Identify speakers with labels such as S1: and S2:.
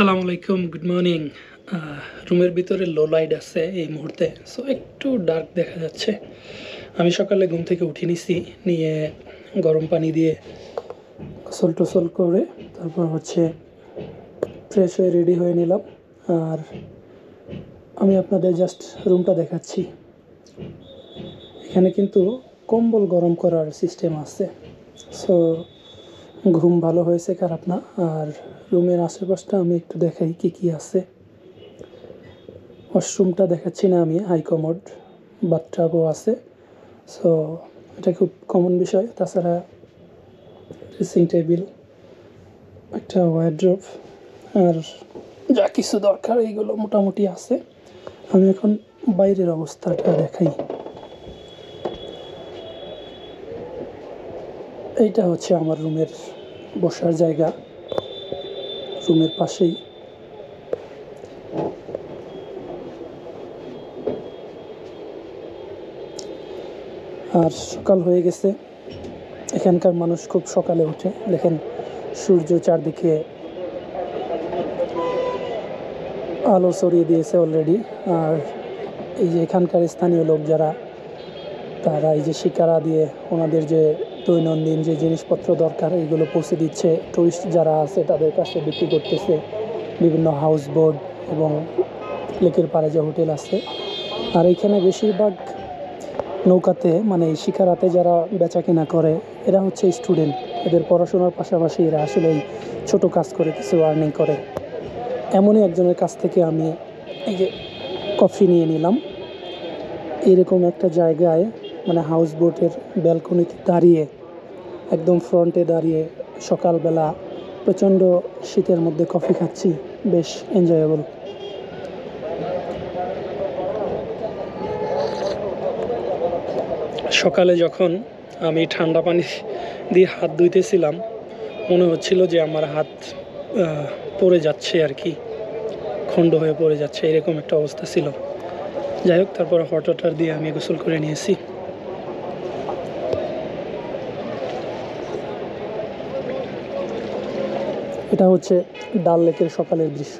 S1: আসসালামু আলাইকুম, good morning. রুমের ভিতরে লো লাইট আছে এই মুহূর্তে, সো একটু ডার্ক দেখা যাচ্ছে। আমি সকালে ঘুম থেকে উঠে নিছি, নিয়ে গরম পানি দিয়ে গোসল টোসল করে তারপর ফ্রেশ হয়ে রেডি হয়ে নিলাম। আর আমি আপনাদের জাস্ট রুমটা দেখাচ্ছি। এখানে কিন্তু কম্বল গরম করার সিস্টেম আছে, সো ঘুম ভালো হয়েছে খারাপ না। আর রুমের আশেপাশটা আমি একটু দেখাই কি কি আছে। ওয়াশরুমটা দেখাচ্ছি না আমি, হাই কমোড, বাথটাবও আছে, সো এটা খুব কমন বিষয়। তাছাড়া ড্রেসিং টেবিল, একটা ওয়ারড্রোব, আর যা কিছু দরকার এইগুলো মোটামুটি আছে। আমি এখন বাইরের অবস্থাটা দেখাই। এইটা হচ্ছে আমার রুমের বসার জায়গা, রুমের পাশেই। আর সকাল হয়ে গেছে, এখানকার মানুষ খুব সকালে ওঠে। দেখেন সূর্য চারদিকে আলো ছড়িয়ে দিয়েছে অলরেডি। আর এই যে এখানকার স্থানীয় লোক যারা, তারা এই যে শিকারা দিয়ে ওনাদের যে দৈনন্দিন যে জিনিসপত্র দরকার এইগুলো পৌঁছে দিচ্ছে। টুরিস্ট যারা আছে তাদের কাছে বিক্রি করতেছে বিভিন্ন হাউস বোট এবং লেকের পাড়ে যে হোটেল আছে। আর এইখানে বেশিরভাগ নৌকাতে, মানে এই শিকারাতে যারা বেচা কেনা করে, এরা হচ্ছে স্টুডেন্ট। এদের পড়াশোনার পাশাপাশি এরা আসলে এই ছোটো কাজ করে কিছু আর্নিং করে। এমনই একজনের কাছ থেকে আমি এই যে কফি নিয়ে নিলাম। এইরকম একটা জায়গায়, মানে হাউস বোটের ব্যালকনিতে দাঁড়িয়ে, একদম ফ্রন্টে দাঁড়িয়ে সকালবেলা প্রচণ্ড শীতের মধ্যে কফি খাচ্ছি, বেশ এনজয়েবল। সকালে যখন আমি ঠান্ডা পানি দিয়ে হাত ধুইতেছিলাম, মনে হচ্ছিল যে আমার হাত পড়ে যাচ্ছে আর কি, খণ্ড হয়ে পড়ে যাচ্ছে, এরকম একটা অবস্থা ছিল। যাই হোক, তারপর হট ওয়াটার দিয়ে আমি গোসল করে নিয়েছি। এটা হচ্ছে ডাল লেকের সকালের দৃশ্য।